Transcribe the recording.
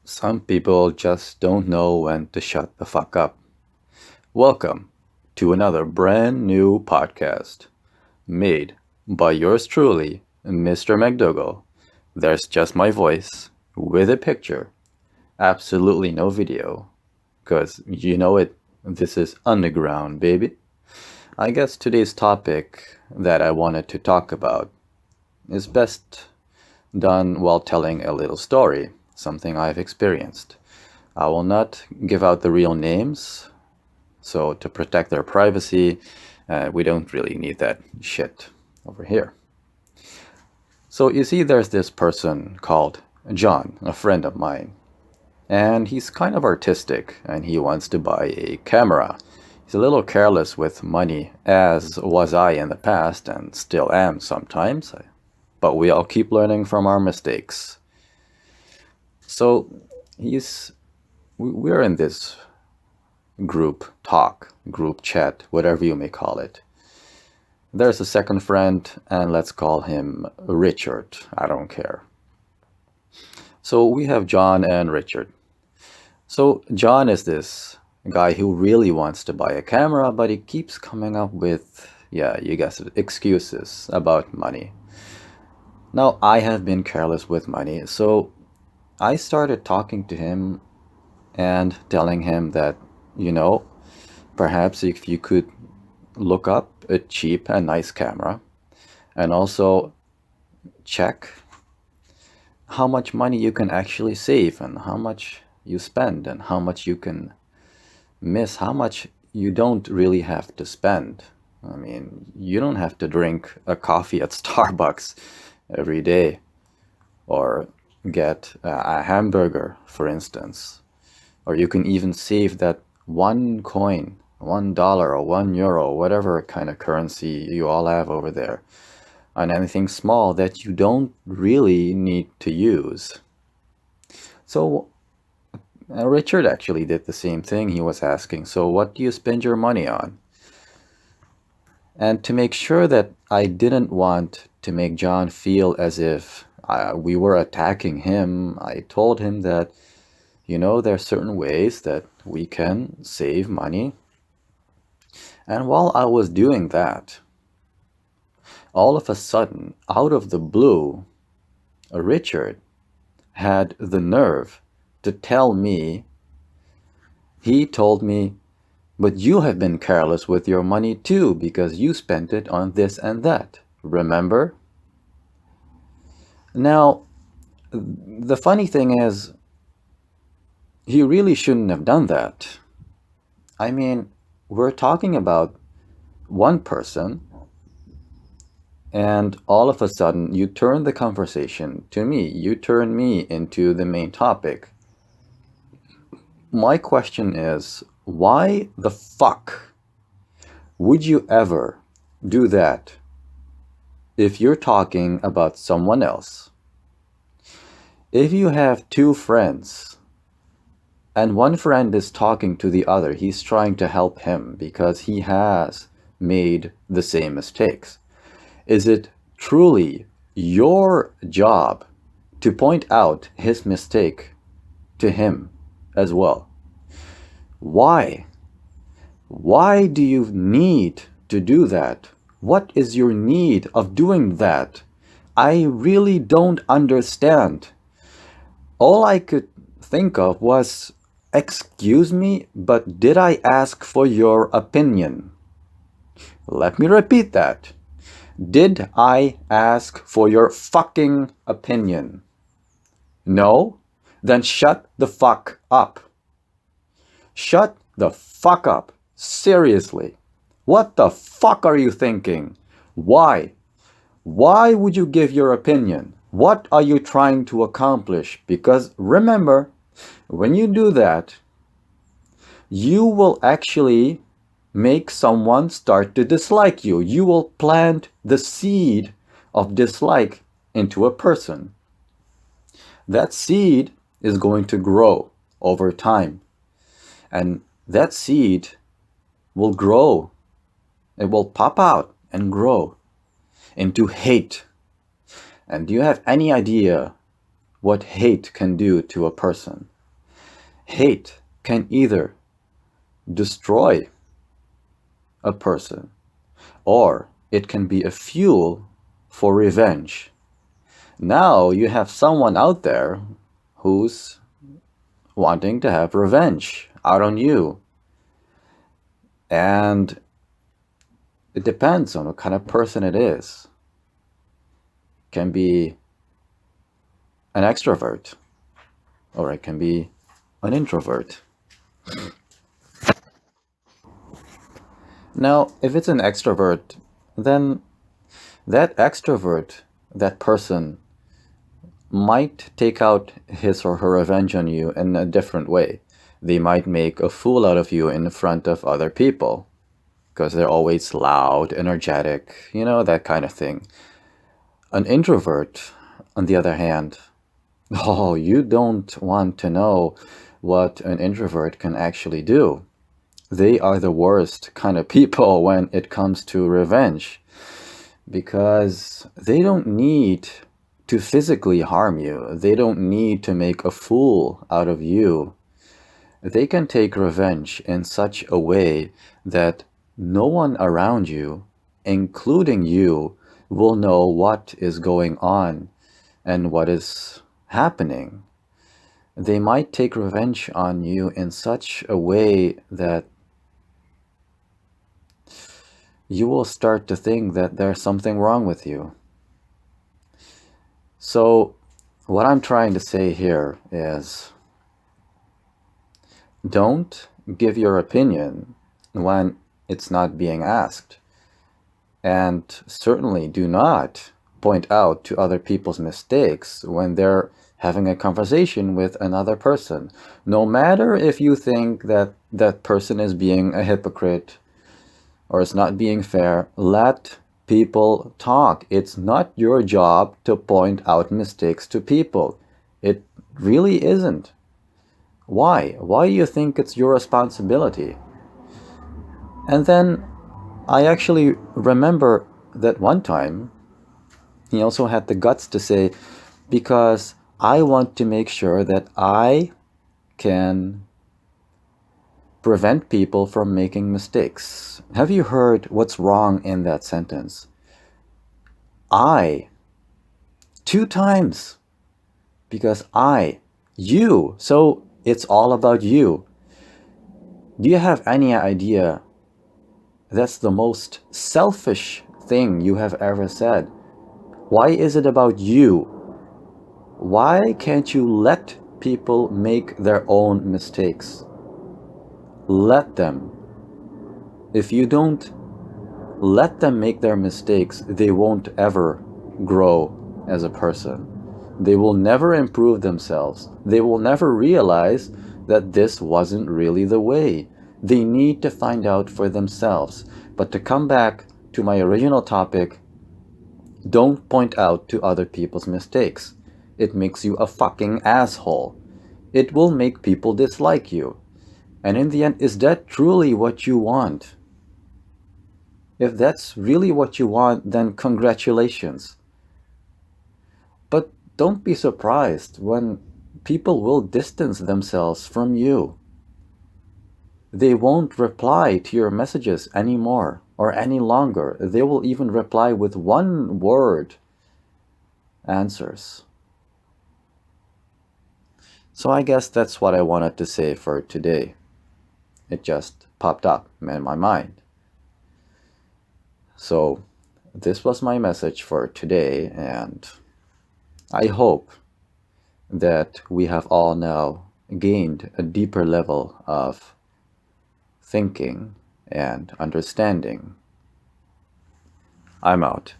Some people just don't know when to shut the fuck up. Welcome to another brand new podcast made by yours truly, Mr. McDougall. There's just my voice with a picture, absolutely no video, because you know it, this is underground, baby. I guess today's topic that I wanted to talk about is best done while telling a little story, something I've experienced. I will not give out the real names, so to protect their privacy, we don't really need that shit over here. So you see, there's this person called John, a friend of mine, and he's kind of artistic and he wants to buy a camera. He's a little careless with money, as was I in the past and still am sometimes, but we all keep learning from our mistakes. So he's we're in this group talk, group chat, whatever you may call it. There's a second friend, and let's call him Richard. I don't care. So we have John and Richard. So John is this guy who really wants to buy a camera, but he keeps coming up with, yeah, you guessed it, excuses about money. Now, I have been careless with money, so I started talking to him and telling him that, you know, perhaps if you could look up a cheap and nice camera and also check how much money you can actually save and how much you spend and how much you can miss, how much you don't really have to spend. I mean, you don't have to drink a coffee at Starbucks every day or get a hamburger, for instance. Or you can even save that one coin, $1 or €1, whatever kind of currency you all have over there, on anything small that you don't really need to use. So Richard actually did the same thing. He was asking, so what do you spend your money on? And to make sure that I didn't want to make John feel as if we were attacking him, I told him that, you know, there are certain ways that we can save money. And while I was doing that, all of a sudden, out of the blue, Richard had the nerve to tell me, he told me, but you have been careless with your money too because you spent it on this and that. Remember? Now, the funny thing is, he really shouldn't have done that. I mean, we're talking about one person, and all of a sudden you turn the conversation to me. You turn me into the main topic. My question is, why the fuck would you ever do that if you're talking about someone else? If you have two friends and one friend is talking to the other, he's trying to help him because he has made the same mistakes. Is it truly your job to point out his mistake to him as well? Why? Why do you need to do that? What is your need of doing that? I really don't understand. All I could think of was, excuse me, but did I ask for your opinion? Let me repeat that. Did I ask for your fucking opinion? No? Then shut the fuck up. Shut the fuck up. Seriously. What the fuck are you thinking? Why? Why would you give your opinion? What are you trying to accomplish? Because remember, when you do that, you will actually make someone start to dislike you. You will plant the seed of dislike into a person. That seed is going to grow over time. And that seed will grow. It will pop out and grow into hate. And do you have any idea what hate can do to a person? Hate can either destroy a person or it can be a fuel for revenge. Now you have someone out there who's wanting to have revenge out on you. And it depends on what kind of person it is. It can be an extrovert or it can be an introvert. Now, if it's an extrovert, then that extrovert, that person, might take out his or her revenge on you in a different way. They might make a fool out of you in front of other people because they're always loud, energetic, that kind of thing. An introvert, on the other hand, oh, you don't want to know what an introvert can actually do. They are the worst kind of people when it comes to revenge because they don't need to physically harm you. They don't need to make a fool out of you. They can take revenge in such a way that no one around you, including you, will know what is going on and what is happening. They might take revenge on you in such a way that you will start to think that there's something wrong with you. So, what I'm trying to say here is don't give your opinion when it's not being asked. And certainly do not point out to other people's mistakes when they're having a conversation with another person. No matter if you think that that person is being a hypocrite or is not being fair, let people talk. It's not your job to point out mistakes to people. It really isn't. Why? Why do you think it's your responsibility? And then I actually remember that one time he also had the guts to say, because I want to make sure that I can prevent people from making mistakes. Have you heard what's wrong in that sentence? I. 2 times. Because you. So it's all about you. Do you have any idea? That's the most selfish thing you have ever said. Why is it about you? Why can't you let people make their own mistakes? Let them. If you don't let them make their mistakes, they won't ever grow as a person. They will never improve themselves. They will never realize that this wasn't really the way. They need to find out for themselves. But to come back to my original topic, don't point out to other people's mistakes. It makes you a fucking asshole. It will make people dislike you. And in the end, is that truly what you want? If that's really what you want, then congratulations. But don't be surprised when people will distance themselves from you. They won't reply to your messages anymore or any longer. They will even reply with one word answers. So I guess that's what I wanted to say for today. It just popped up in my mind. So this was my message for today, and I hope that we have all now gained a deeper level of thinking and understanding. I'm out.